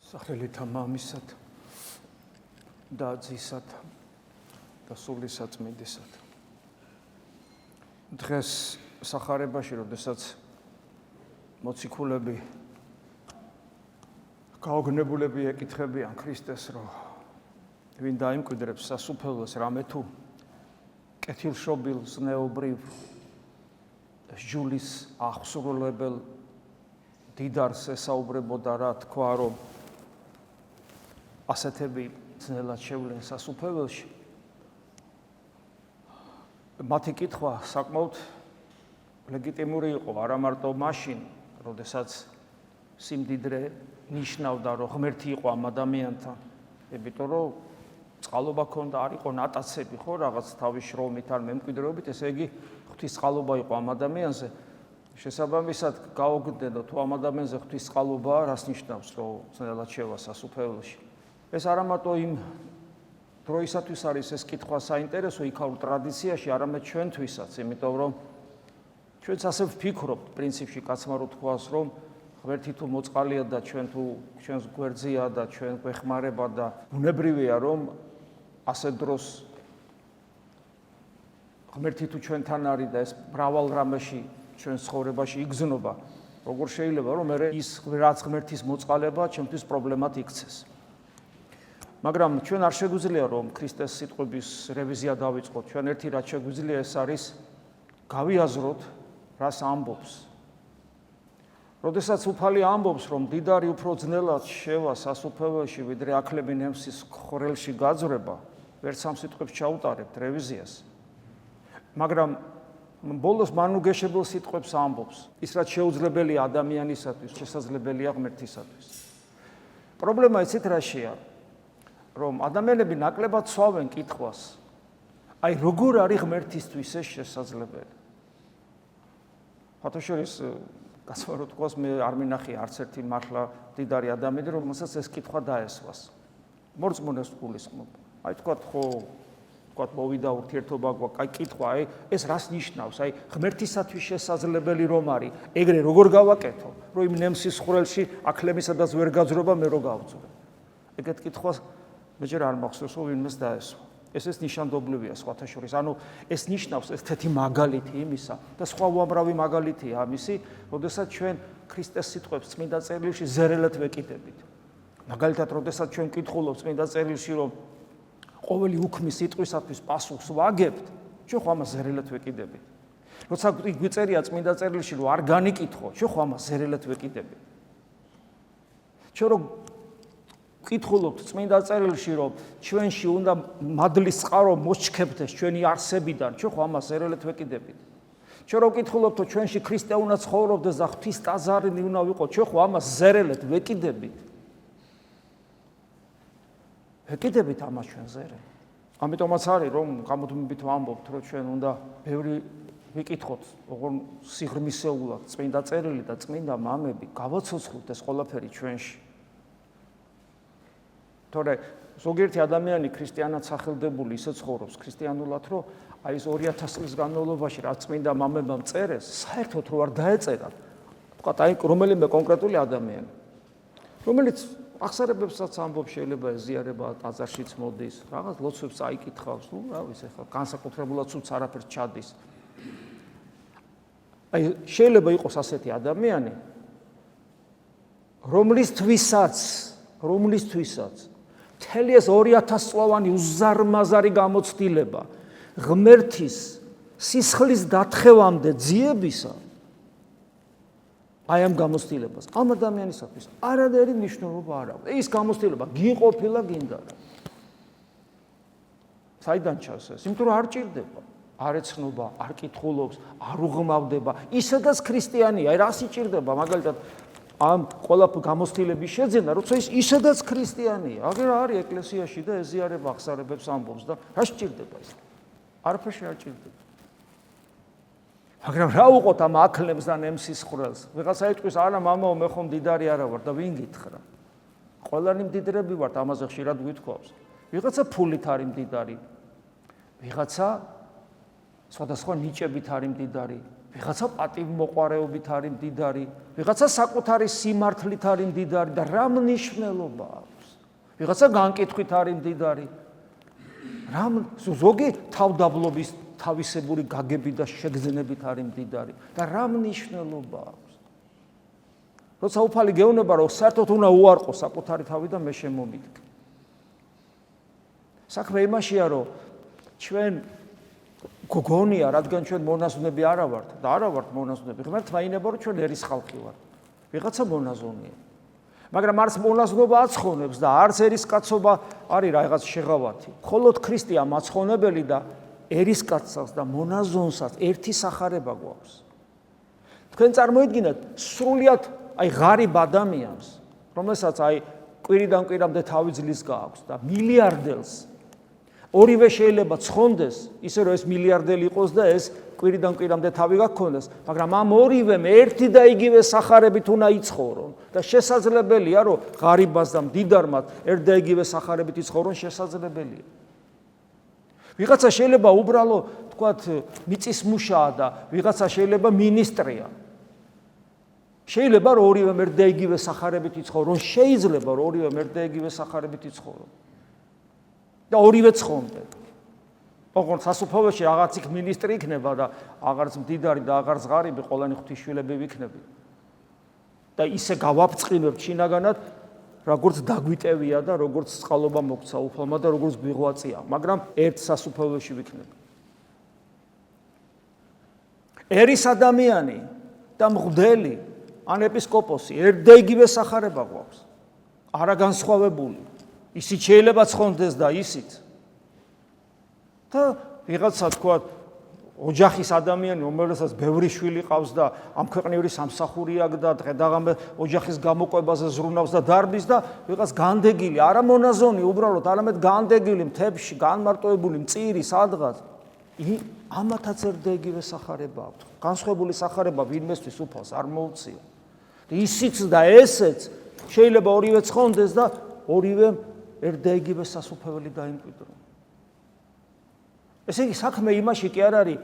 სახელითა მამისად და ძისად და სულისაწმინდისად. დღეს სახარებაში, როდესაც მოციქულები გაოგნებულები ეკითხებიან ქრისტეს, რომ ვინ დაიმკვიდრებს სასუფეველს, რამე თუ კეთილშობილ ზნეობრივ ჯულის აღსრულებელ დიდარს ესაუბრებოდა, რა თქვა, რომ ასეთები ძნელად შევლენ სასუფეველში. მათი კითხვა საკმაოდ ლეგიტიმური იყო, არა მარტო მაშინ, როდესაც სიმდიდრე ნიშნავდა, რომ ღმერთი იყო ამ ადამიანთან, იმიტომ რომ წყალობა ქონდა, არ იყო ნატაცები, ხო, რაღაც თავის შრომით ან მემკვიდრეობით, ესე იგი ღვთის წყალობა იყო ამ ადამიანზე. შესაბამისად გაოგრძელო თუ ამ ადამიანზე ღვთის წყალობაა, რას ნიშნავს, რომ ძნელად შევა სასუფეველში. ეს არა მარტო იმ დროისათვის არის ეს კითხვა საინტერესო იქაურ ტრადიციაში, არამედ ჩვენთვისაც, იმიტომ რომ ჩვენც ასე ვფიქრობთ, პრინციპში კაცმა რო თქვას, რომ ღმერთი თუ მოწყალია და ჩვენ თუ ჩვენს გვერდზეა და ჩვენ გვეხმარება და ბუნებრივია, რომ ასე დროს ღმერთი თუ ჩვენთან არის და ეს მრავალ რამეში ჩვენ ცხოვრებაში იგზნობა, როგორ შეიძლება რომ მე ის რაც ღმერთის მოწყალება ჩემთვის პრობლემად იქცეს. მაგრამ ჩვენ არ შეგვიძლია რომ ქრისტეს სიტყვების რევიზია დავიწყოთ. ჩვენ ერთი რაც შეგვიძლია ეს არის გავიაზროთ, რას ამბობს. როდესაც უფალი ამბობს, რომ დიდარი უფრო ძნელად შევა სასუფეველში, ვიდრე ახლები ნემსის ხვრელში გაძვრება, ვერც ამ სიტყვებს ჩაუტარებთ რევიზიას. მაგრამ ბოლოს მანუგეშებელ სიტყვებს ამბობს, ის რაც შეუძლებელია ადამიანისათვის, შესაძლებელია ღმერთისათვის. პრობლემა იცით რაშია? რომ ადამიანები ნაკლებად ცვავენ კითხვას, აი როგორ არის ღმერთისთვის ეს შესაძლებელი. ფათოშორის კაცმა რო თქვას, მე არ მინახია არც ერთი მართლა დიდარი ადამიანი, რომელსაც ეს კითხვა დაესვას. მორწმუნეს გულისხმობა. აი თქვათ, ხო, თქვათ მოვიდა ურთიერთობა გვაქვს, აი კითხვა, აი ეს რას ნიშნავს? აი ღმერთისათვის შესაძლებელი რომ არის, ეგრე როგორ გავაკეთო, რომ იმ ნემსის ხვრელში აქლემისადაც ვერ გაძრობა, მე რო გავძვრე. ეგეთ კითხვას მე ჯერ არ მახსოვს, რომ ვინმეს დაესვა. ეს ნიშანდობლივია სხვათა შორის. ანუ ეს ნიშნავს ესეთი მაგალითი იმისა და სხვა უამრავი მაგალითია ამისი, როდესაც ჩვენ ქრისტეს სიტყვებს წმინდა წერილში ზერელად ვეკიდებით. მაგალითად, როდესაც ჩვენ ვკითხულობთ წმინდა წერილში, რომ ყოველი უქმის სიტყვისათვის პასუხს ვაგებთ, ჩვენ ხო ამას ზერელად ვეკიდებით. როცა გვიწერია წმინდა წერილში, რომ არ განიკითხო, ჩვენ ხო ამას ზერელად ვეკიდებით. ჩვენ რო ვკითხულობთ წმინდა წერილში, რომ ჩვენში უნდა მადლის წყარო მოსჩქებდეს ჩვენი არსებიდან, ჩვენ ხო ამას ზერელად ვეკიდებით. ჩვენ რო ვკითხულობთ, რომ ჩვენში ქრისტე უნდა ცხოვრობდეს და ღვთის ტაძარი უნდა ვიყოთ, ჩვენ ხო ამას ზერელად ვეკიდებით. ვეკიდებით ამას ჩვენ ზერე. ამიტომაც არის, რომ გამოდმებით ვამბობთ, რომ ჩვენ უნდა ბევრი ვიკითხოთ, როგორ სიღრმისეულად წმინდა წერილი და წმინდა მამები გავაცოცხლოთ ეს ყველაფერი ჩვენში. თორე ზოგიერთი ადამიანი ქრისტიანად სახელდებული ისე ცხოვრობს ქრისტიანულად, რომ აი ეს 2000 წლის განმავლობაში რაც წმინდა მამებმა წერეს, საერთოდ რო არ დაეწერა. თქვათ, აი რომელიმე კონკრეტული ადამიანი, რომელიც აღსარებებსაც ამბობს, შეიძლება ეზიარება ტაძარშიც მოდის, რაღაც ლოცვებს აიკითხავს, ნუ რა ვიცი, ხა განსაკუთრებულად სულს არაფერს ჩადის. აი შეიძლება იყოს ასეთი ადამიანი, რომლისთვისაც მთელი ეს 2000 წლოვანი უზარმაზარი გამოცდილება ღმერთის სისხლის დათხევამდე ძიებისა, აი ამ გამოცდილებას ამ ადამიანისათვის არანაირი მნიშვნელობა არ აქვს. ის გამოცდილება გიყოფილა გინდა რა. საიდან ჩანს ეს? იმიტომ რომ არ ჭირდება, არ ეცნობა, არ კითხულობს, არ უღმავდება, ისედაც ქრისტიანია, აი რას იჭირდება მაგალითად ამ ყველა გამოცდილების შეძენა, როცა ის ისედაც ქრისტიანია, აგერ არის ეკლესიაში და ეზიარება აღსარებებს ამბობს და რა სჭირდება ის? არაფერში არ ჭირდება. მაგრამ რა უყოთ ამ აქლემს და ნემსის ხვრელს? ვიღაცა იტყვის, არა მამაო, მე ხომ დიდარი არა ვარ და ვინ გითხრა? ყველანი მდიდრები ვართ, ამაზე ხშირად გვითქვავს. ვიღაცა ფულით არის მდიდარი, ვიღაცა სხვადასხვა ნიჭებით არის მდიდარი, ვიღაცა პატივმოყვარეობით არის მდიდარი, ვიღაცა საკუთარი სიმართლით არის მდიდარი და რა მნიშვნელობა აქვს? ვიღაცა განკითხვით არის მდიდარი. ზოგი თავდაბლობის თავისებური გაგებით და შეგრძნებით არის მდიდარი და რა მნიშვნელობა აქვს? როცა უფალი გეუბნება, რომ საერთოდ უნდა უარყო საკუთარი თავი და მე შემომიდგე. საქმე იმაშია, რომ ჩვენ გოგონია, რადგან ჩვენ მონაზვნები არა ვართ და არა ვართ მონაზვნები, ღმერთმა ინება, რომ ჩვენ ერის ხალხი ვართ. ვიღაცა მონაზონია. მაგრამ არც მონაზვნობა აცხონებს და არც ერისკაცობა არის რაღაც შეღავათი. მხოლოდ ქრისტე მაცხონებელი და ერისკაცსაც და მონაზონსაც ერთი სახარება გვაქვს. თქვენ წარმოიდგინეთ სრულიად ღარიბ ადამიანს, რომელსაც კვირიდან კვირამდე თავი ძლის გააქვს და მილიარდელს ორივე შეიძლება ცხონდეს, ისე რომ ეს მილიარდელი იყოს და ეს კვირიდან კვირამდე თავი გაქონდეს, მაგრამ ამ ორივემ ერთი და იგივე სახარებით უნდა იცხოვრონ და შესაძლებელია, რომ ღარიბას და მდიდარმად ერთ და იგივე სახარებით იცხოვრონ, შესაძლებელია. ვიღაცა შეიძლება უბრალო, თქვათ, მიწის მუშაა და ვიღაცა შეიძლება მინისტრია. შეიძლება რომ ორივემ ერთ და იგივე სახარებით იცხოვრონ, შეიძლება რომ ორივემ ერთ და იგივე სახარებით იცხოვრონ. და ორივე ცხონდნენ. ოღონდ სასუფეველში რაღაც იქ მინისტრი იქნება და აღარც მდიდარი და აღარც ღარიბი, ყველანი ღვთისშვილები ვიქნები. და ისე გავაფწყინებთ შინაგანად, როგორც დაგვიტევია და როგორც წყალობა მოგცა უფალმა და როგორც გვიღვაწია, მაგრამ ერთ სასუფეველში ვიქნები. ერის ადამიანი და მღვდელი ან ეპისკოპოსი ერთ და იგივე სახარება გვაქვს. არა განსხვავებული. ისიც შეიძლება ცხონდეს და ისიც. და ვიღაცა თქვა ოჯახის ადამიანი, რომელსაც ბევრი შვილი ყავს და ამ ქვეყნიური სამსახური აქვს და დღე-დაღამე ოჯახის გამოყვებაზე ზრუნავს და დარბის და ვიღაც განდეგილი, არა მონაზონი, უბრალოდ არამედ განდეგილი მთებში, განმარტოებული მწირი სადღაც. ამათაც ერთ და იგივე სახარება აქვს. განსხვავებული სახარება ვინმესთვის უფალს არ მოუწია. ისიც და ესეც შეიძლება ორივე ცხონდეს და ორივე ერთ და იგივე სასუფეველი დაიმკვიდრონ. ესე იგი საქმე იმაში კი არ არის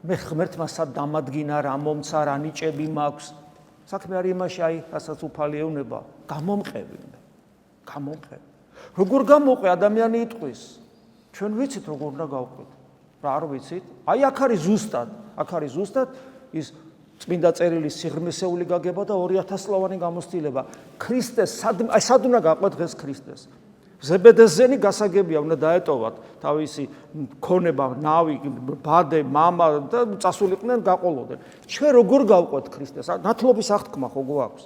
მე ღმერთმა სად დამადგინა, რა მომცა, რა ნიჭები მაქვს. საქმე არის იმაში, რასაც უფალი ეუბნება, გამომყევი. როგორ გამოყვე ადამიანი იტყვის? ჩვენ ვიცით როგორ უნდა გავყვეთ. რა არ ვიცით? აქ არის ზუსტად ის წმინდა წერილის სიღრმისეული გაგება და 2000 წლოვანი გამოცდილება. ქრისტეს სად უნდა გაყვეთ დღეს ქრისტეს? ზებედეზენი გასაგებია უნდა დაეტოვათ თავისი ქონება, ნავი, ბადე, მამა და წასულიყვნენ გაყოლოდნენ. ჩვენ როგორ გავყვეთ ქრისტეს? ნათლობის აღთქმა ხო გვაქვს?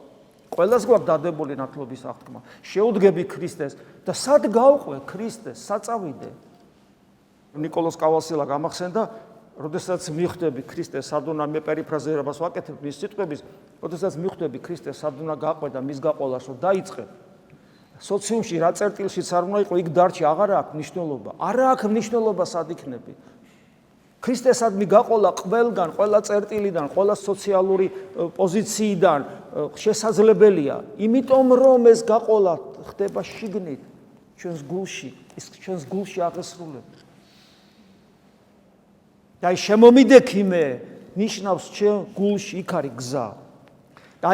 ყველას გვაქვს დადებული ნათლობის აღთქმა. შეუდგები ქრისტეს და სად გავყვე ქრისტეს? საწავიდე. ნიკოლოზ კავალსილა გამახსენდა, როდესაც მიხვდები ქრისტეს, სად უნდა მე პერიფრაზირებას ვაკეთებ მის სიტყვების, როდესაც მიხვდები ქრისტეს, სად უნდა გაყვე და მის გაყოლას რომ დაიწყებ. სოციუმში რა წერტილშიც არ უნდა იყო, იქ დარჩი, აღარ აქვს მნიშვნელობა. არა აქვს მნიშვნელობა სად იქნები. ქრისტესადმი გაყოლა ყველგან, ყველა წერტილიდან, ყველა სოციალური პოზიციიდან შესაძლებელია, იმიტომ რომ ეს გაყოლა ხდება შიგნით, ჩვენს გულში, ის ჩვენს გულში აღესრულება. და შემომიდექი მე ნიშნავს ჩვენ გულში იქ არის გზა. და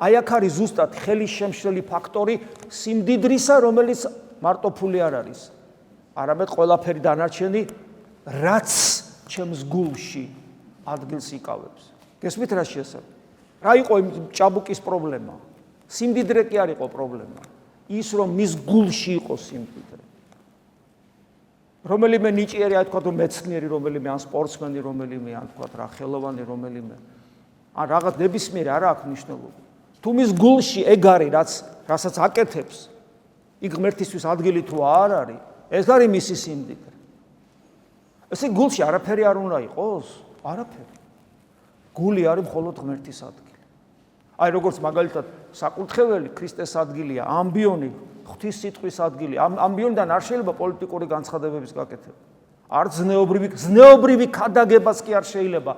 აქ არის ზუსტად ხელის შემშლელი ფაქტორი სიმდიდრისა, რომელიც მარტო ფული არ არის. არამედ ყველაფერი დანარჩენი, რაც ჩემს გულში ადგილს იკავებს. გესმით რა შესაძლოა? რა იყო იმ ჭაბუკის პრობლემა? სიმდიდრე კი არ იყო პრობლემა. ის რომ მის გულში იყო სიმდიდრე. რომელიმე ნიჭიერი, აი თქვა თუ მეცნიერი, რომელიმე ან სპორტსმენი, რომელიმე ან თქვა რა ხელოვანი, რომელიმე ან რაღაც ნებისმიერი არ აქვს მნიშვნელობა. თუ მის გულში ეგ არის, რასაც აკეთებს, იქ ღმერთისთვის ადგილი თუ არ არის, ეს არის მისი სიმდიდრე. ესე გულში არაფერი არ უნდა იყოს? არაფერი. გული არის მხოლოდ ღმერთის ადგილი. აი როგორც მაგალითად საკურთხეველი ქრისტეს ადგილია, ამბიონი ღვთის სიტყვის ადგილი. ამბიონიდან არ შეიძლება პოლიტიკური განცხადებების გაკეთება. არ ზნეობრივი ქადაგებაც კი არ შეიძლება.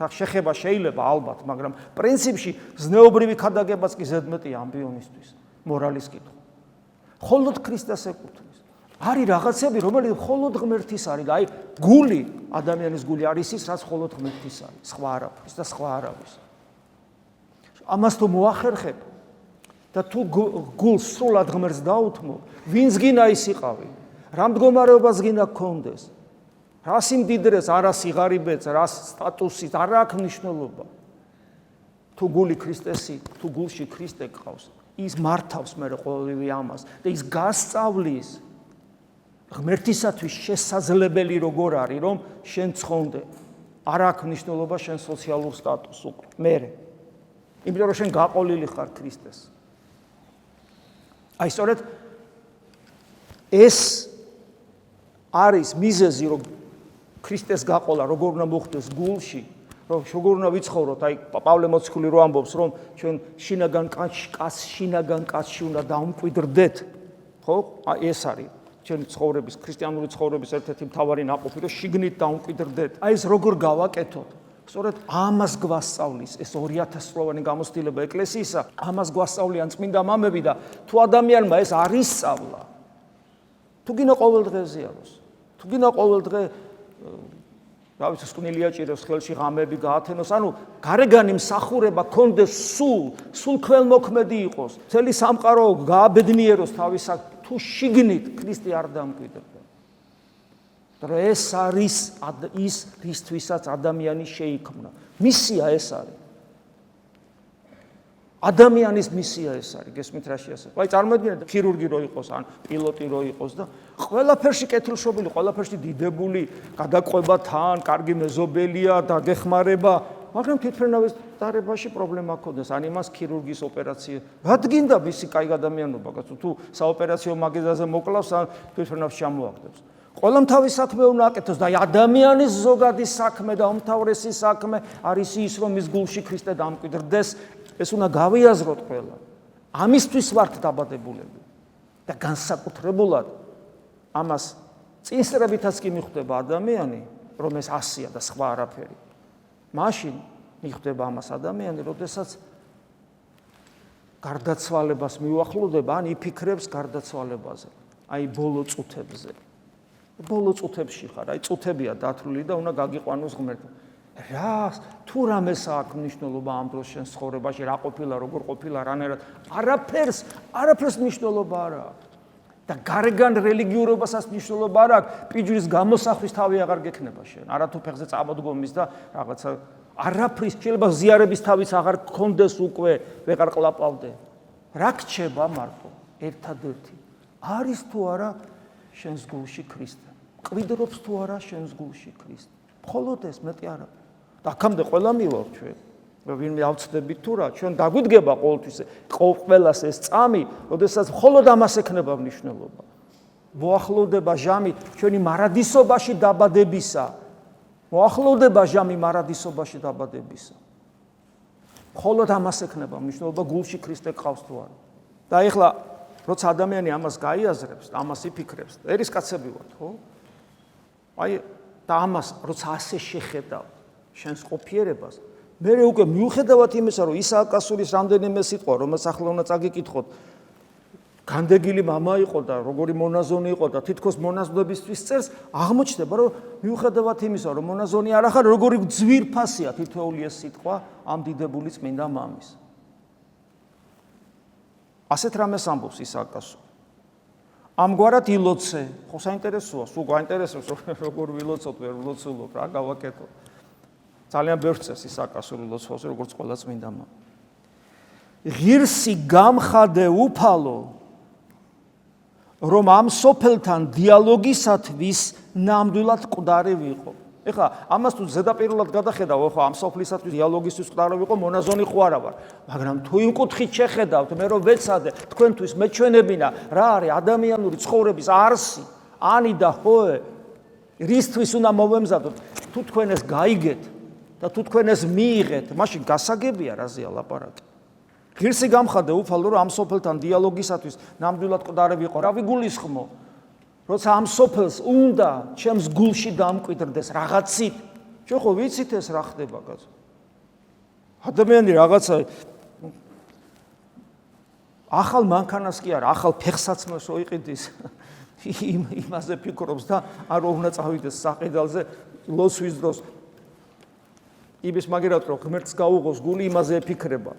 შეხება შეიძლება ალბათ, მაგრამ პრინციპში ზნეობრივი ქადაგებაც კი ზედმეტია ამბიონისთვის, მორალის კითხვა. მხოლოდ ქრისტეს ეკუთვნის. არის რაღაცები, რომელიც მხოლოდ ღმერთის არის და აი გული, ადამიანის გული არის ის, რაც მხოლოდ ღმერთის არის, სხვა არაფრის და სხვა არავის. ამას თუ მოახერხებ და თუ გულს სრულად ღმერთს დაუთმო, ვინც გინდა ის იყავი, რა მდგომარეობას გინდა გქონდეს, რა სიმდიდრეს, არა სიღარიბეც, რა სტატუსით, არ აქვს მნიშვნელობა. თუ გული ქრისტესი, თუ გულში ქრისტე გყავს, ის მართავს მე ყოველივე ამას და ის გასწავლის ღმერთისათვის შესაძლებელი როგორ არის, რომ შენ ცხონდე. არ აქვს მნიშვნელობა შენ სოციალურ სტატუსს უკვე. მე. იმიტომ რომ შენ გაყოლილი ხარ ქრისტეს. აი სწორედ ეს არის მიზეზი, რომ ქრისტეს გაყოლა როგორ უნდა მოხდეს გულში, რომ როგორ უნდა ვიცხოვროთ, აი პავლე მოციქული რო ამბობს, რომ ჩვენ შინაგან კაცში უნდა დაუმკვიდრდეთ, ხო? აი ეს არის ჩვენი ცხოვრების, ქრისტიანული ცხოვრების ერთ-ერთი მთავარი ნაყოფი, რომ შიგნით დაუმკვიდრდეთ. აი ეს როგორ გავაკეთოთ? სწორედ ამას გვასწავლის ეს 2000 წლოვანი გამოცდილება ეკლესიისა, ამას გვასწავლიან წმინდა მამები და თუ ადამიანმა ეს არ ისწავლა, თუ გინდა ყოველ დღეზე არის, თუ გინდა ყოველ დღე რა ვიცი, სკვნილი აჭიროს, ხელში ღამები გაათენოს, ანუ გარეგანი მსახურება კონდეს სულ ქველმოქმედი იყოს, მთელი სამყარო გააბედნიეროს თავისა, თუ შიგნით ქრისტე არ დამკვიდრდა. და ეს არის ის, რისთვისაც ადამიანი შეიქმნა. მისია ეს არის. ადამიანის მისია ეს არის, გესმით რა შეასრულა. აი წარმოიდგინეთ, ქირურგი რო იყოს, ან პილოტი რო იყოს და ყველაფერში კეთილშობილი, ყველაფერში დიდებული, გადაყვება თან, კარგი მეზობელია, დაგეხმარება, მაგრამ თვითმფრინავის დარებაში პრობლემა ჰქონდეს, ან იმას ქირურგის ოპერაცია. რადგინდა მისი კაი ადამიანობა, კაცო, თუ საოპერაციო მაგეზაზე მოკლავს, ან თვითმფრინავს ჩამოაგდებს. ყველამ თავის საქმე უნდა აკეთოს და ადამიანის ზოგადი საქმე და უმთავრესი საქმე არის ის, რომ მის გულში ქრისტე დამკვიდრდეს. ეს უნდა გავიაზროთ ყველა. ამისთვის ვართ დაბადებულები და განსაკუთრებულად ამას წინსწრებითაც კი მიხვდება ადამიანი, რომ ეს ასია და სხვა არაფერი. მაშინ მიხვდება ამას ადამიანი, როდესაც გარდაცვალებას მიუახლოვდება, ან იფიქრებს გარდაცვალებაზე, აი ბოლო წუთებზე. ბოლო წუთებში ხარ, აი წუთებია დათვლილი და უნდა გაგიყვანოს ღმერთი. რა თუ რამეს აქვს მნიშვნელობა ამ დროს შენ ცხოვრებაში, რა ყოფილა, როგორ ყოფილა, რანაირად, არაფერს მნიშვნელობა არ აქვს. და გარეგან რელიგიურობასაც მნიშვნელობა არ აქვს, პიჯრის გამოსახვის თავი აღარ გექნება შენ. არა თუ ფეხზე წამოდგომის და რაღაცა არაფრის, შეიძლება ზიარების თავიც აღარ გქონდეს უკვე, ვეღარ ყლაპავდე. რა გრჩება მარტო? ერთადერთი. არის თუ არა შენს გულში ქრისტე? ყვიდრობს თუ არა შენს გულში ქრისტე? მხოლოდ ეს, მეტი არა. და აქამდე ყველა მივალ ჩვენ. ვინმე ავწდებით თუ რა, ჩვენ დაგვიდგება ყოველთვის ყველას ეს წამი, როდესაც მხოლოდ ამას ექნება მნიშვნელობა. მოახლოვდება ჟამი ჩვენი მარადისობაში დაბადებისა. მოახლოვდება ჟამი მარადისობაში დაბადებისა. მხოლოდ ამას ექნება მნიშვნელობა, გულში ქრისტე გყავს თუ არა. და ეხლა როცა ადამიანი ამას გაიაზრებს, ამას იფიქრებს, ერისკაცები ვართ, ხო? აი და ამას როცა ასე შეხედავ შენს ყოფიერებას, მე უკვე მიუხედავად იმისა, რომ ისააკასურის რამდენიმე სიტყვა, რომელსაც ახლა უნდა წაგიკითხოთ, განდეგილი მამა იყო და როგორი მონაზონი იყო და თითქოს მონაზვნებისთვის წერს, აღმოჩნდება, რომ მიუხედავად იმისა, რომ მონაზონი არ ახარ, როგორი ძვირფასია თითოეული ეს სიტყვა ამ დიდებული წმინდა მამის. ასეთ რამეს ამბობს ისააკასური. ამგვარად ილოცე, ხო საინტერესოა, სულ გაინტერესებს როგორ ვილოცოთ, ვერ ვილოცულობ, რა გავაკეთო. ძალიან ბევრ წეს ისააკასური ლოცვაზე, როგორც ყველა წმინდა მამა. ღირსი გამხადე უფალო, რომ ამ სოფელთან დიალოგისათვის ნამდვილად მკვდარი ვიყო. ეხლა ამას თუ ზედაპირულად გადახედავ, ხო ამ სოფლისათვის დიალოგისთვის მკვდარი ვიყო, მონაზონი ხო არა ვარ, მაგრამ თუ იმ კუთხით შეხედავთ, მე რომ ვეცადე თქვენთვის მეჩვენებინა, რა არის ადამიანური ცხოვრების არსი, ანი და ჰოე, რისთვის უნდა მოვემზადოთ, თუ თქვენ ეს გაიგეთ და თუ თქვენ ეს მიიღეთ, მაშინ გასაგებია რაზეა ლაპარაკი. ღირსი გამხადე უფალო, რომ ამ სოფელთან დიალოგისათვის ნამდვილად მკვდარი ვიყო, რა ვიგულისხმო? როცა ამ სოფელს უნდა ჩემს გულში დამკვიდრდეს რაღაცით, ჩვენ ხო ვიცით ეს რა ხდება, კაცო. ადამიანი რაღაცა ახალ მანქანას კი არა, ახალ ფეხსაცმელს ოიყიდის. იმაზე ფიქრობს და არ უნდა წავიდეს საყიდალზე ლოცვის დროს. იმის მაგერად რომ ღმერთს გაუღოს გული, იმაზე აფიქრება.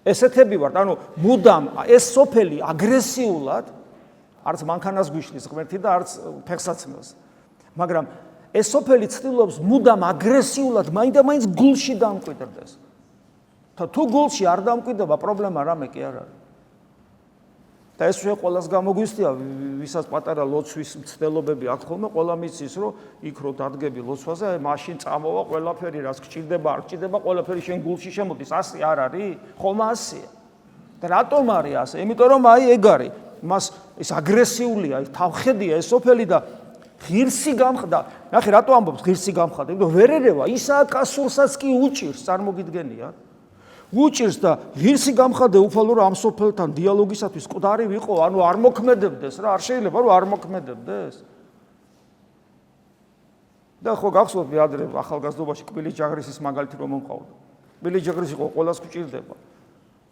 ესეთები ვართ, ანუ მუდამ ეს სოფელი აგრესიულად არც მანქანას გვიშლის ღმერთი და არც ფეხსაცმელს. მაგრამ ეს სოფელი ცდილობს მუდამ აგრესიულად მაინდა-მაინც გულში დამკვიდრდეს. და თუ გულში არ დამკვიდრდება, პრობლემა რამე კი არ არის. და ეს უკვე ყველას გამოგვისწია, ვისაც პატარა ლოცვის მცდელობები აქვს ხოლმე, ყველა მიცის, რომ იქ რო დადგები ლოცვაზე, აი მაშინ წამოვა ყველაფერი, რაც გჭირდება, არ გჭირდება, ყველაფერი შენ გულში შემოდის. ასე არ არის? ხომ ასეა. და რატომ არის ასე? იმიტომ რომ აი ეგ არის. მას ეს აგრესიულია, თავხედია ეს სოფელი და ღირსი გამხდა. ნახე, რატო ამბობს ღირსი გამხდა? იმიტომ ვერ ერევა, ისააკასურსაც კი უჭირს, წარმოგიდგენიათ? უჭირს და ღირსი გამხადე უფალო რომ ამ სოფელთან დიალოგისათვის მკვდარი ვიყო, ანუ არ მოქმედებდეს რა, არ შეიძლება რომ არ მოქმედებდეს. და ხო გახსოვთ მე ადრე ახალგაზრდობაში კბილი ჯაგრისის მაგალითი რომ მომყავდა. კბილი ჯაგრისი ხო ყველას გვჭირდება.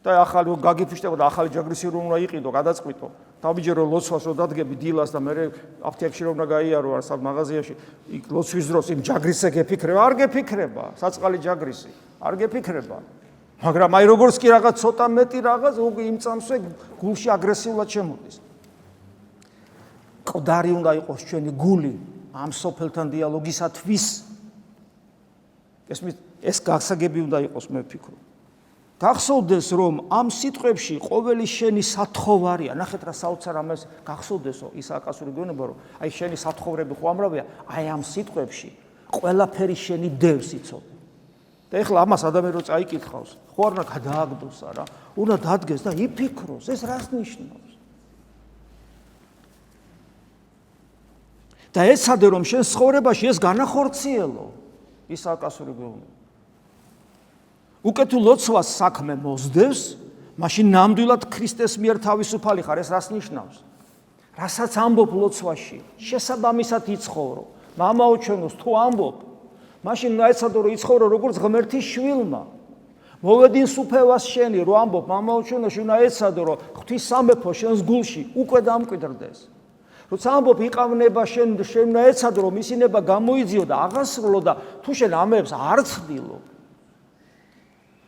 და ახალი გაგიფიშტება და ახალი ჯაგრისი რომ უნდა იყიდო, გადაწყვიტო. დავიჯერო ლოცვას რომ დადგები დილას და მე აფთიაქში რომ უნდა გაიარო არ სად მაღაზიაში, იქ ლოცვის დროს იმ ჯაგრისზე გეფიქრება, არ გეფიქრება, საწყალი ჯაგრისი, არ გეფიქრება. მაგრამ აი როგორც კი რაღაც ცოტა მეტი რაღაც იმ წამსვე გულში აგრესიულად შემოდის. მკვდარი უნდა იყოს ჩვენი გული ამ სოფელთან დიალოგისათვის. ეს გასაგები უნდა იყოს, მე ვფიქრობ. გახსოვდეს რომ ამ სიტყვებში ყოველი შენი სათხოვარია. ნახეთ რა საოცარ ამას გახსოვდესო ისააკასური გონება რომ აი შენი სათხოვრები ხო ამრავია, აი ამ სიტყვებში ყველაფერი შენი დევს იცოდე. და ეხლა ამას ადამიანი რო წაიკითხავს, ხო არ უნდა გადააგდოს არა, უნდა დადგეს და იფიქროს, ეს რას ნიშნავს? და ეცადე რომ შენ ცხოვრებაში ეს განახორციელო, ისააკასური გონება. უკეთო ლოცვას საქმე მოსდევს, მაშინ ნამდვილად ქრისტეს მიერ თავისუფალი ხარ, ეს რას ნიშნავს? რასაც ამბობ ლოცვაში, შესაბამისად იცხოვრო. მამაო ჩვენოს თუ ამბობ, მაშინ ეცადო რომ იცხოვრო როგორც ღმერთის შვილმა. მოვედინს უფევას შენი რომ ამბობ, მამაო ჩვენოში უნდა ეცადო რომ ღვთის სამეფო შენს გულში უკვე დამკვიდრდეს. როცა ამბობ იყავნება შენ უნდა ეცადო რომ მისი ნება გამოიძიო და აღასრულო და თუ შენ ამებს არ ცდილობ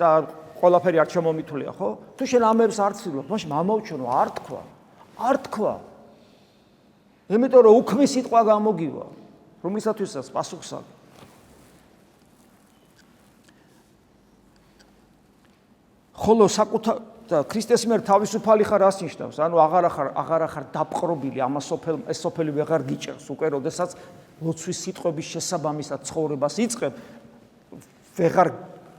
და ყველაფერი არ შემომითვლია, ხო? თუ შენ ამებს არ ცდილობ, მაშინ მამაო ჩვენო არ თქვა. არ თქვა. იმიტომ რომ უქმის სიტყვა გამოგივა, რომლისათვისაც პასუხს აქვს. ხოლო საკუთარ ქრისტეს მიერ თავისუფალი ხარ რას ნიშნავს? ანუ აღარ ხარ დაპყრობილი ამ ეს სოფელი ვეღარ გიჭერს უკვე, როდესაც ლოცვის სიტყვების შესაბამისად ცხოვრებას იწყებ, ვეღარ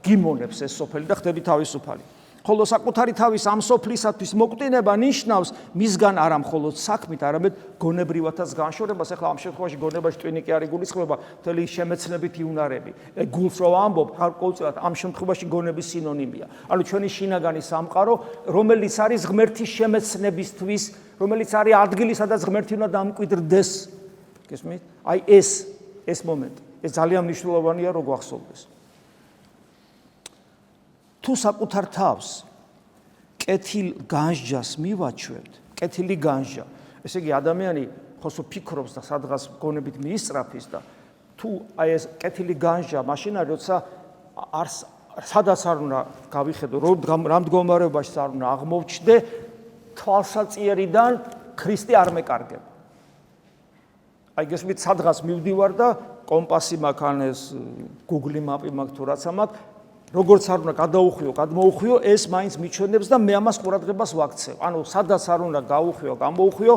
გიმონებს ეს სოფელი და ხდები თავისუფალი. ხოლო საკუთარი თავის ამ სოფლისათვის მოკვდინება ნიშნავს მისგან არა მხოლოდ საქმით, არამედ გონებრივათაც განშორებას. ახლა ამ შემთხვევაში გონებაში ტვინი კი არის გულისხმობა, მთელი შემეცნებითი უნარები. გულს რო ამბობ, გარკვეულწილად ამ შემთხვევაში გონების სინონიმია. ანუ ჩვენი შინაგანი სამყარო, რომელიც არის ღმერთის შემეცნებისთვის, რომელიც არის ადგილი, სადაც ღმერთი უნდა დამკვიდრდეს. გესმით? აი ეს მომენტი, ეს ძალიან მნიშვნელოვანია, რომ გვახსოვდეს. თუ საკუთარ თავს კეთილ განსჯას მივაჩვევთ, კეთილი განსჯა, ესე იგი ადამიანი ხოსო ფიქრობს და სადღაც გონებით მიისწრაფის და თუ აი ეს კეთილი განსჯა მაშინ არის, როცა სადაც არ უნდა გავიხედო, რამ მდგომარეობაში არ უნდა აღმოვჩნდე, თვალსაწიერიდან ქრისტე არ მეკარგება. აი გესმით, სადღაც მივდივარ და კომპასი მაქვს, ან ეს Google მაპი მაქვს თუ რაცა მაქვს, როგორც არ უნდა გადმოუხვიო, ეს მაინც მიჩვენებს და მე ამას ყურადღებას ვაქცევ. ანუ სადაც არ უნდა გაუხვიო, გამოუხვიო,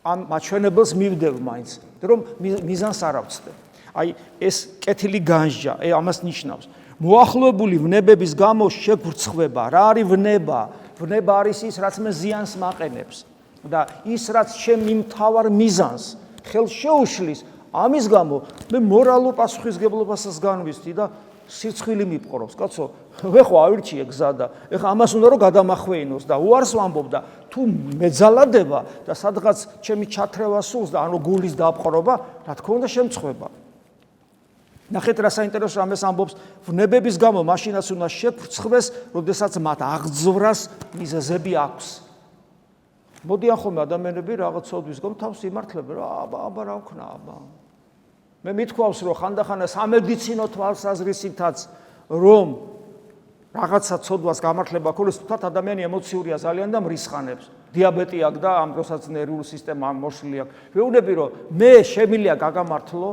ამ მაჩვენებელს მივდევ მაინც, რომ მიზანს არ ავწდე. აი ეს კეთილი განსჯა, ამას ნიშნავს. მოახლოებული ვნებების გამო შეგვრცხვება. რა არის ვნება? ვნება არის ის, რაც მე ზიანს მაყენებს და ის, რაც ჩემი მთავარ მიზანს ხელს შეუშლის, ამის გამო მე მორალურ პასუხისგებლობასაც განვისთი და სიცხვილი მიპყრობს, კაცო, ეხო ავირჩიე გზა და ეხა ამას უნდა რომ გადამახვეინოს და უარს ვამბობ და თუ მეძალადება და სადღაც ჩემი ჩათრევა სულს და ანუ გულის დაპყრობა, რა თქმა უნდა შემწხვება. ნახეთ რა საინტერესო ამას ამბობს, ვნებების გამო მაშინაც უნდა შეგვრცხვეს, როდესაც მათ აღძვრას მიზეზები აქვს. მოდიან ხოლმე ადამიანები რაღაც ცოდვის გომ თავს იმართლებენ, აბა რა ვქნა, აბა. მე მithქვავს, რომ ხანდახან სამედიცინო თვალსაზრისითაც რომ რაღაცა ცოდვას გამართლება ქონდეს, თუმცა ადამიანი ემოციურია ძალიან და მრისხანებს. დიაბეტი აქვს და ამ დროსაც ნერვული სისტემა მოშლილი აქვს. ვეუბნები, რომ მე შემიძლია გაგამართლო,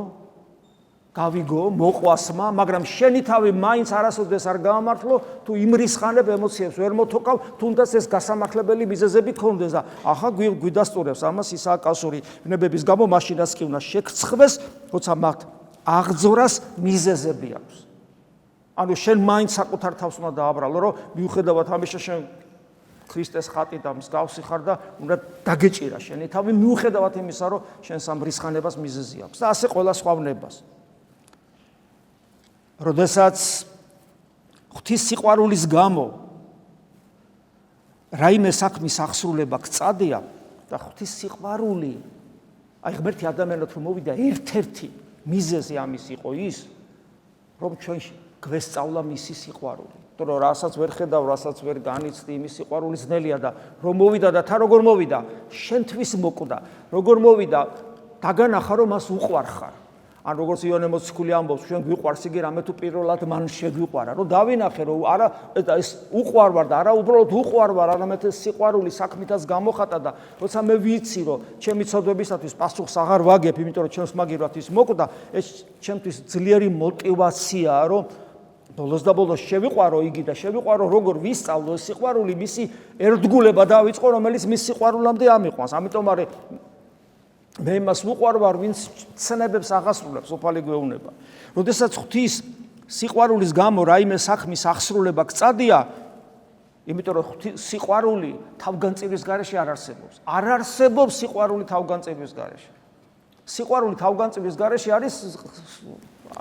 გავიგო, მოყვასმა, მაგრამ შენი თავი მაინც არასოდეს არ გამართლო, თუ იმრისხანებ ემოციებს ვერ მოთოკავ, თუნდაც ეს გასამართლებელი მიზეზები გქონდეს და ახლა გვიდასტურებს ამას ისაა კავშირი ბნებების გამო მაშინაც კი უნდა შეგცხდეს, როცა მათ აღძვრას მიზეზები აქვს. ანუ შენ მაინც საკუთარ თავს უნდა დააბრალო, რომ მიუხედავად ამისა შენ ქრისტეს ხატი და მსგავსი ხარ და უნდა დაგეჭირა შენი თავი მიუხედავად იმისა, რომ შენ სამრისხანებას მიზეზი აქვს და ასე ყველა სხვა ვნებას. როდესაც ღვთის სიყვარულის გამო რაიმე საქმის აღსრულება გწადია და ღვთის სიყვარული აი ღმერთი ადამიანად რომ მოვიდა ერთ-ერთი მიზეზი ამის იყო ის რომ ჩვენში გვესწავლა მისი სიყვარული. იმიტომ რომ რასაც ვერ ხედავ, რასაც ვერ განიცდი, იმის სიყვარული ძნელია და რომ მოვიდა და თა როგორ მოვიდა, შენთვის მოკვდა, როგორ მოვიდა, დაგანახა რომ მას უყვარ ხარ. ან როგორც იონე მოციქული ამბობს, ჩვენ გვიყვარს იგი რამე თუ პირველად მან შეგვიყვარა, რომ დავინახე რომ არა ეს უყვარ ვარ და არა უბრალოდ უყვარ ვარ, არამედ ეს სიყვარული საქმითაც გამოხატა და როცა მე ვიცი რომ ჩემი ცოდვებისათვის პასუხს აღარ ვაგებ, იმიტომ რომ ჩემს მაგივრად ის მოკვდა, ეს ჩემთვის ძლიერი мотивაციაა, რომ ბოლოს და ბოლოს შევიყვარო იგი და შევიყვარო როგორ ვისწავლო ეს სიყვარული, მისი ერთგულება დავიწყო, რომელიც მის სიყვარულამდე ამიყვანს. ამიტომ არის მე იმას ვუყვარ ვარ, ვინც ცნებებს აღასრულებს, უფალი გვეუბნება. როდესაც ღვთის სიყვარულის გამო რაიმე საქმის აღსრულება გწადია, იმიტომ რომ სიყვარული თავგანწირვის გარეშე არ არსებობს. არ არსებობს სიყვარული თავგანწირვის გარეშე. სიყვარული თავგანწირვის გარეშე არის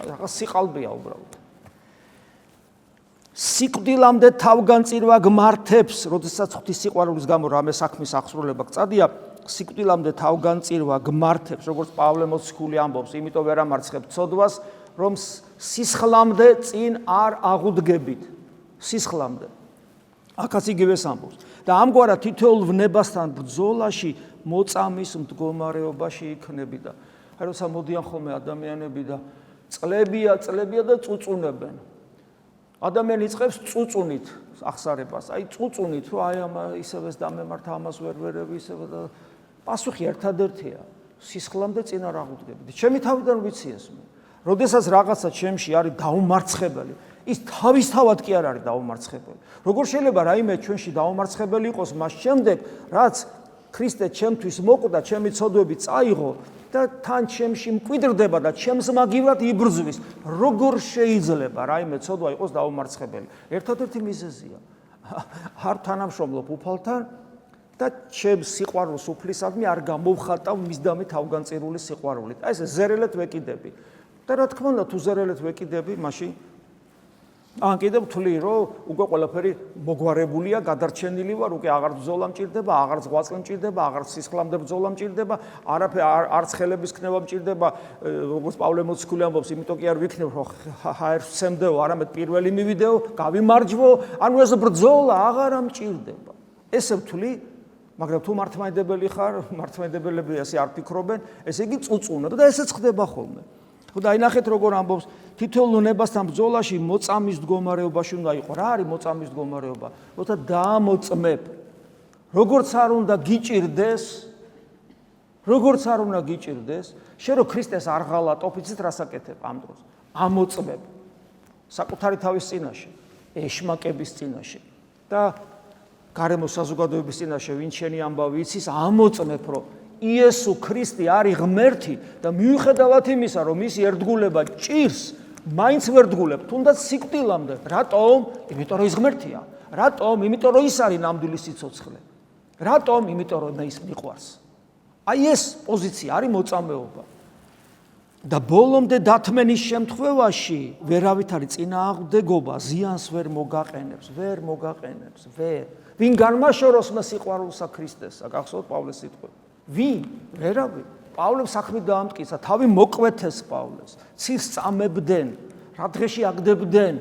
რაღაც სიყალბეა უბრალოდ. სიკვდილამდე თავგანწირვა გმართებს, როდესაც ღვთის სიყვარულის გამო რაიმე საქმის აღსრულება გწადია, სიკვდილამდე თავგანწირვა გმართებს, როგორც პავლე მოციქული ამბობს, იმიტომ ვერ ამარცხებთ ცოდვას, რომ სისხლამდე წინ არ აღუდგებით. სისხლამდე. აქაც იგივეს ამბობს. და ამგვარად თითოეულ ვნებასთან ბრძოლაში მოწამის მდგომარეობაში იქნები და აი როცა მოდიან ხოლმე ადამიანები და წლებია და წუწუნებენ. ადამიანი იწყებს წუწუნით ახსარებას, აი წუწუნით, რომ აი ამა ისევეს დამემართა, ამას ვერ ვერევი ისევე და პასუხი ერთადერთია, სისხლამდე წინ არ აღუდგებით. ჩემი თავიდან ვიცი ეს მე. როდესაც რაღაცა ჩემში არის დაუმარცხებელი, ის თავისთავად კი არ არის დაუმარცხებელი. როგორ შეიძლება რაიმე ჩვენში დაუმარცხებელი იყოს მას შემდეგ, რაც ქრისტე ჩემთვის მოკვდა, ჩემი ცოდვები წაიღო და თან ჩემში მკვიდრდება და ჩემს მაგივრად იბრძვის. როგორ შეიძლება რაიმე ცოდვა იყოს დაუმარცხებელი? ერთადერთი მიზეზია. არ თანამშრომლობ უფალთან და ჩემს სიყვარულს უფლისადმი არ გამოვხატავ მისდამი თავგანწირული სიყვარულით. აი ეს ზერელეთ ვეკიდები. და რა თქმა უნდა, თუ ზერელეთ ვეკიდები, მაშინ კიდევ ვთვლი, რომ უკვე ყველაფერი მოგვარებულია, გადარჩენილი ვარ, უკვე აღარ ბრძოლა მჭირდება, აღარ ზღვაწლი მჭირდება, აღარ სისხლამდე ბრძოლა მჭირდება, არც ხელების ქნება მჭირდება, როგორც პავლე მოციქული ამბობს, იმიტომ კი არ ვიქნებ, რომ ჰაერს ვცემდეო, არამედ პირველი მივიდეო, გავიმარჯვო, ანუ ეს ბრძოლა აღარ მჭირდება. ესე ვთვლი, მაგრამ თუ მართლმადიდებელი ხარ, მართლმადიდებელები ასე არ ფიქრობენ, ესე იგი წუწუნებ და ესეც ხდება ხოლმე. და აი ნახეთ როგორ ამბობს, თითოეულ ვნებასთან ბრძოლაში მოწამის მდგომარეობაში უნდა იყო. რა არის მოწამის მდგომარეობა? როცა დაამოწმებ, როგორც არ უნდა გიჭირდეს, შენ რო ქრისტეს არ ღალატობ, იცით რას აკეთებ ამ დროს? ამოწმებ საკუთარი თავის წინაშე, ეშმაკების წინაშე და გარემო საზოგადოების წინაშე, ვინც შენი ამბავი იცის, ამოწმებ, რომ იესო ქრისტე არის ღმერთი და მიუხედავად იმისა, რომ მისი ერთგულება ჭირს, მაინც ვერ დგულებ, თუნდაც სიკვდილამდე. რატომ? იმიტომ რომ ის ღმერთია. რატომ? იმიტომ რომ ის არის ნამდვილი სიცოცხლე. რატომ? იმიტომ რომ ის მიყვარს. აი ეს პოზიცია არის მოწამეობა. და ბოლომდე დათმენის შემთხვევაში ვერავით არის წინააღმდეგობა, ზიანს ვერ მოგაყენებს. ვინ განმაშოროს მე სიყვარულსა ქრისტესა, გახსოვთ პავლეს სიტყვები. ვინ? ვერავინ. პავლემ საქმე დაამტკიცა, თავი მოკვეთეს პავლეს. ცირს წამებდნენ, რა დღეში აგდებდნენ,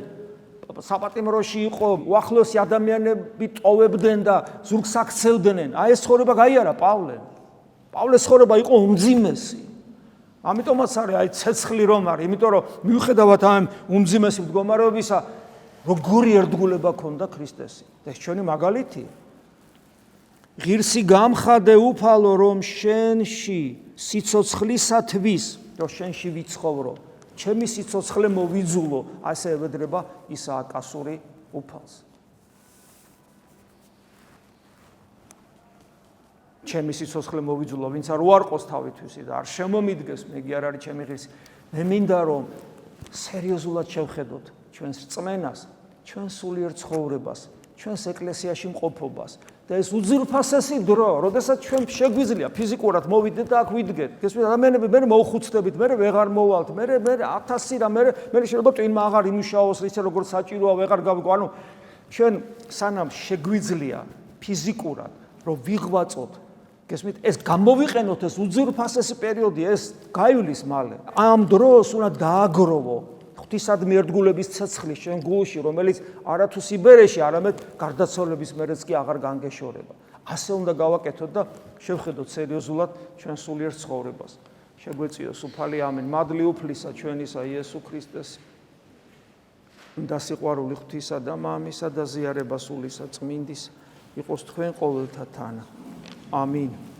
საპატიმროში იყო, უახლოესი ადამიანები ტოვებდნენ და ზურგს აქცევდნენ. აი ეს ცხოვრება გაიარა პავლეს ცხოვრება იყო უმძიმესი. ამიტომაც არის აი ცეცხლი რომ არის, იმიტომ რომ მიუხედავად ამ უმძიმესი მდგომარეობისა, როგორი ერთგულება ქონდა ქრისტესი. ეს ჩვენი მაგალითია. ღირსი გამხადე უფალო, რომ შენში სიცოცხლისათვის, რომ შენში ვიცხოვრო, ჩემი სიცოცხლე მოვიძულო, ასე ევედრება ისააკ ასური უფალს. ჩემი სიცოცხლე მოვიძულო, ვინც არ უარყოს თავითვისი და არ შემომიდგეს, მე კი არ არის ჩემი ღირსი. მე მინდა რომ სერიოზულად შევხედოთ ჩვენს რწმენას, ჩვენს სულიერ ცხოვრებას, ჩვენს ეკლესიაში მყოფობას და ეს უძირფასესი დრო, როდესაც ჩვენ შეგვიძლია ფიზიკურად მოვიდეთ და აქ ვიდგეთ. გესმით, ადამიანები მე მოვხუცდებით, მე ვეღარ მოვალთ, მე 1000 რა, მე შეიძლება ტვინმა აღარ იმუშაოს, ისე როგორც საჭიროა, ვეღარ გავიგო. ანუ ჩვენ სანამ შეგვიძლია ფიზიკურად რომ ვიღვაწოთ, გესმით, ეს გამოვიყენოთ, ეს უძირფასესი პერიოდი, ეს გაივლის მალე. ამ დროს უნდა დააგროვო ღვთისადმი ერთგულების ცეცხლი შენ გულში, რომელიც არათუ სიბერეში, არამედ გარდაცვალების მერეც კი აღარ განგეშორება. ასე უნდა გავაკეთოთ და შევხედოთ სერიოზულად ჩვენ სულიერ ცხოვრებას. შეგვეციოს უფალი ამენ. მადლი უფლისა ჩვენისა იესო ქრისტეს და სიყვარული ღვთისა და მამისა და ზიარება სულისა წმინდის იყოს თქვენ ყოველთა თანა. ამინ.